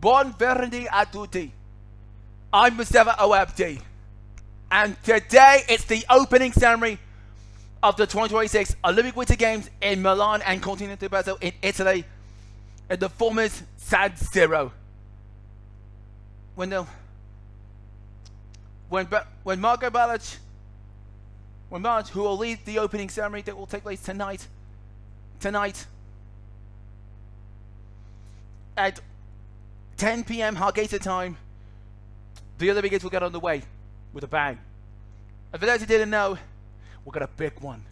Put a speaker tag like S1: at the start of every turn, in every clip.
S1: Buon Venerdì a tutti. I'm Mustafa Aw-Abdi. And today it's the opening ceremony of the 2026 Olympic Winter Games in Milan and Cortina in Italy at the former San Siro. When Marco Balic, who will lead the opening ceremony that will take place tonight at 10 p.m. Hargeisa time, the Olympic Games will get underway with a bang. And for those who didn't know, we've got a big one.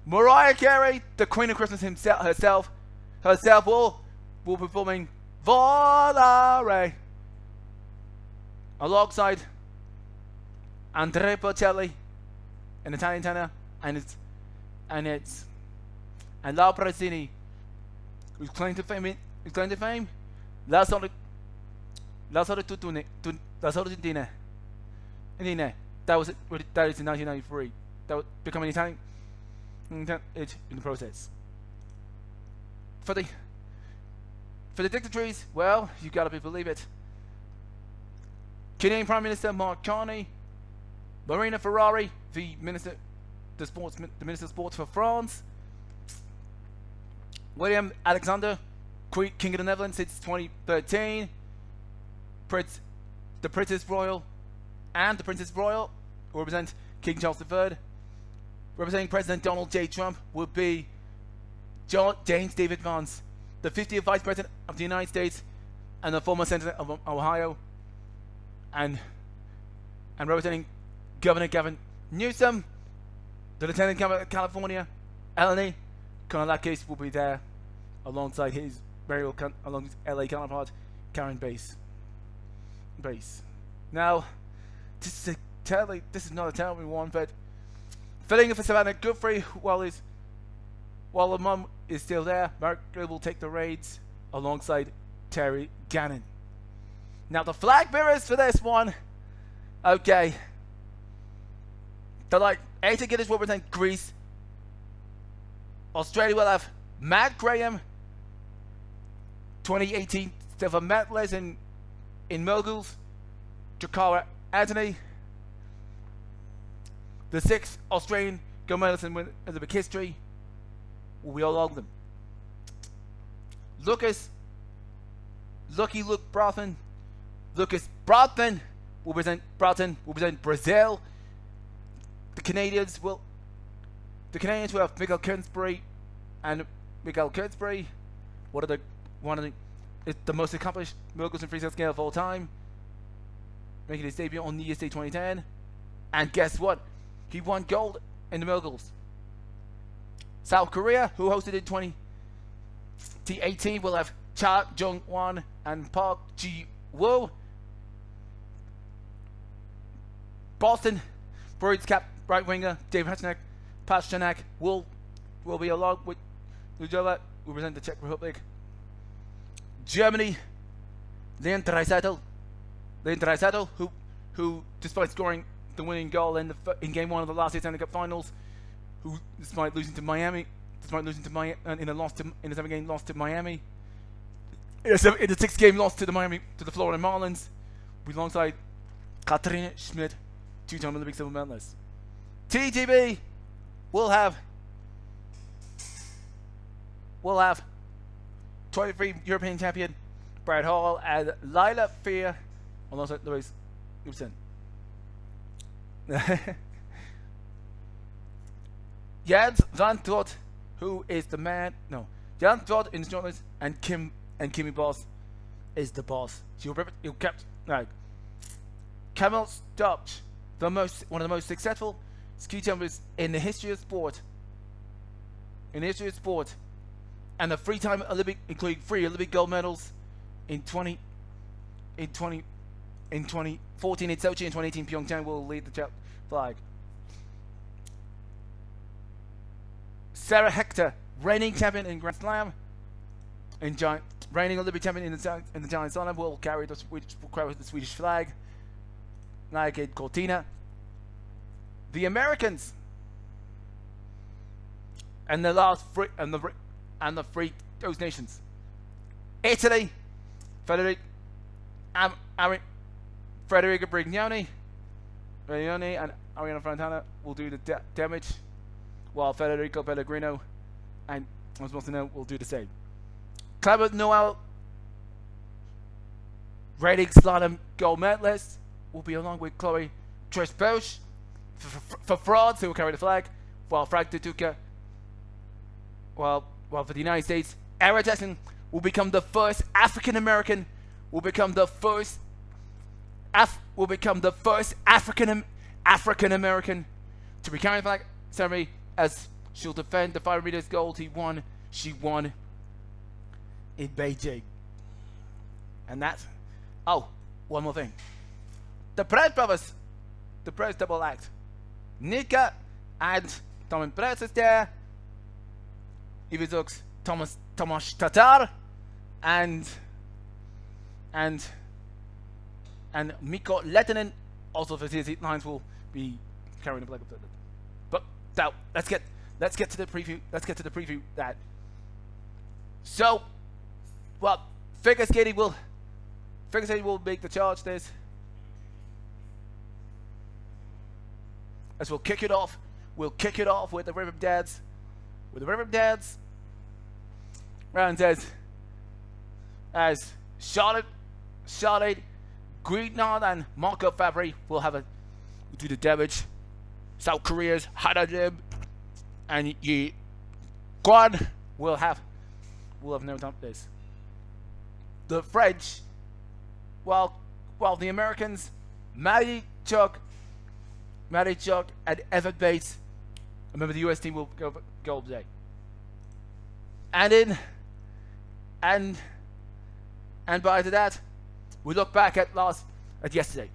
S1: Mariah Carey, the Queen of Christmas herself will be performing Volare alongside Andrea Bocelli, an Italian tenor, and Lau Pausini, whose claim to fame, La Solitudine. That is in 1993. That would become an Italian hit in the process. For the dignitaries, well, you gotta believe it. Canadian Prime Minister Mark Carney, Marina Ferrari, the Minister of Sports for France, William Alexander, King of the Netherlands since 2013, the Princess Royal who represent King Charles III. Representing President Donald J. Trump would be James David Vance, the 50th Vice President of the United States and the former Senator of Ohio, and representing Governor Gavin Newsom, the Lieutenant Governor of California, Eleni Konalakis, will be there alongside his LA counterpart, Karen Bass. Now, this is not a terrible one, but filling in for Savannah Guthrie while the mum is still there, Mark will take the reins alongside Terry Gannon. Now the flag bearers for this one, okay, they're like Ada Giddens will represent Greece. Australia will have Matt Graham, 2018 silver medalist in moguls, Jakara Anthony, the 6th Australian gold medalist in Olympic history, will be all of them. Lucas Broughton will represent Brazil. The Canadians will have Mikael Kingsbury, one of the most accomplished moguls in freestyle scale of all time, making his debut on New Year's Day 2010. And guess what? He won gold in the moguls. South Korea, who hosted in 2018, will have Cha Jung-won and Park Ji-woo. Boston Bruins cap right winger Dave Pastrnak will be along with Lujola, who represent the Czech Republic. Germany, Leon Draisaitl, who despite scoring the winning goal in Game 1 of the last Stanley Cup Finals, who despite losing to Miami in a 7-game loss to Miami, in a 6-game loss to the Florida Marlins, alongside Katrina Schmidt, 2-time Olympic silver medalist. TGB will have 23 European champion Brad Hall and Lila Fear alongside Louis Gibson. Jans Van Dort, who is the man? No, Jans Dort is the journalist, and Kimmy Boss is the boss. Camel Stopch, one of the most successful ski jumpers in the history of sport. And a 3-time Olympic, including 3 Olympic gold medals in 2014 in Sochi and 2018 Pyeongchang, will lead the flag. Sarah Hector, reigning champion in Grand Slam, reigning Olympic champion in the giant slalom, will carry the Swedish flag. Milano Cortina. The Americans and the three those nations: Italy, Federico Brignoni and Ariana Fontana will do the damage, while Federico Pellegrino and Osmosino will do the same. Clever Noel rating slalom gold medalist will be along with Chloe Trish Bosch for frauds who will carry the flag, while Frank Tutuka, while for the United States, Era Jackson will become the first African American, will become the first African American to be carrying the flag ceremony, as she'll defend the 500 meters gold she won in Beijing. And that's, oh, one more thing. The Perez brothers, the Perez double act. Nika and Tomas Perez is there. Ivizux, Tomas Tatar, and Mikko Lehtinen, also for CSC Lines, will be carrying the flag of Finland. But now let's get to the preview. Let's get to the preview that. So, well, figure skating will make the charge this. As we'll kick it off with the Rhythm Dads. Round as Charlotte, Greenard and Marco Fabry will do the damage. South Korea's Hana Lim and Yi Guan will have no time for this. The French, while the Americans, Matty Chuck and Evan Bates, remember the US team will go gold today. And by that, we look back at yesterday.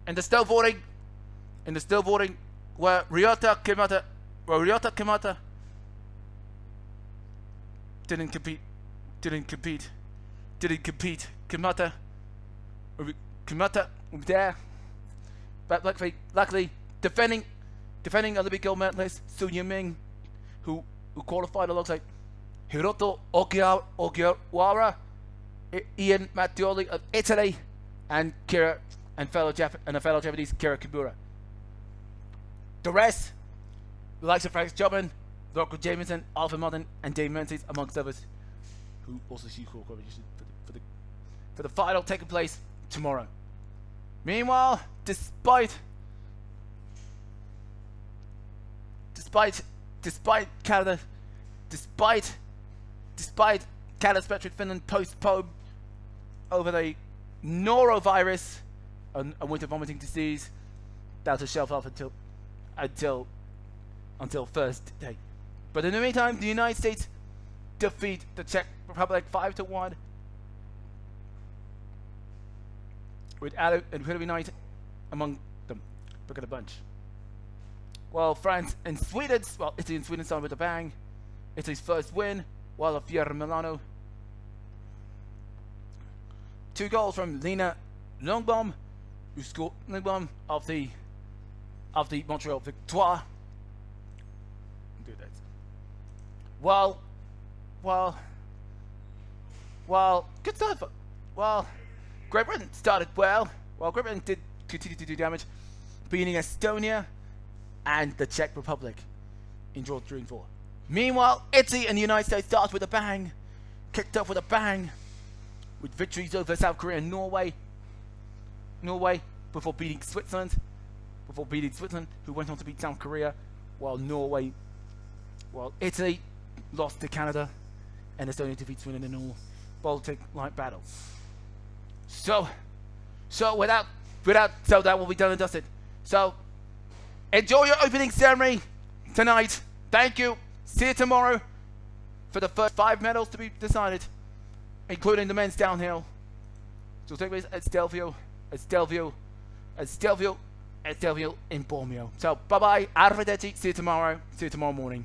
S1: In the still voting, where Ryota Kimata didn't compete. Kimata was there, but luckily defending Olympic gold medalist Sun Yiming, who qualified alongside Hiroto Ogiwara, Ian Mattioli of Italy, and a fellow Japanese Kira Kimura. The rest, the likes of Frank Jobin, Rocco Jamieson, Alpha Martin, and Dave Menzies, amongst others, who also see qualification for the final taking place tomorrow. Meanwhile, despite Canada's Patrick Finland postponed over the norovirus, a winter vomiting disease that will shelf off until Thursday. But in the meantime, the United States defeat the Czech Republic 5-1, with Adam and Hillary Knight among them. Look at a bunch. While France and Sweden, Italy and Sweden started with a bang. Italy's first win, while of Fiera Milano. 2 goals from Lena Longbaum, who scored Longbaum of the Montreal Victoire. Do that. While good start. While Great Britain started well. While Great Britain did continue to do damage, beating Estonia and the Czech Republic in draw 3 and 4. Meanwhile, Italy and the United States started with a bang, kicked off with a bang, with victories over South Korea and Norway, before beating Switzerland, who went on to beat South Korea, while Italy lost to Canada, and Estonia defeats Sweden in all Baltic-like battles. So that will be done and dusted. So enjoy your opening ceremony tonight. Thank you. See you tomorrow for the first 5 medals to be decided, including the men's downhill. So take place at Stelvio in Bormio. So bye bye, arrivederci. See you tomorrow morning.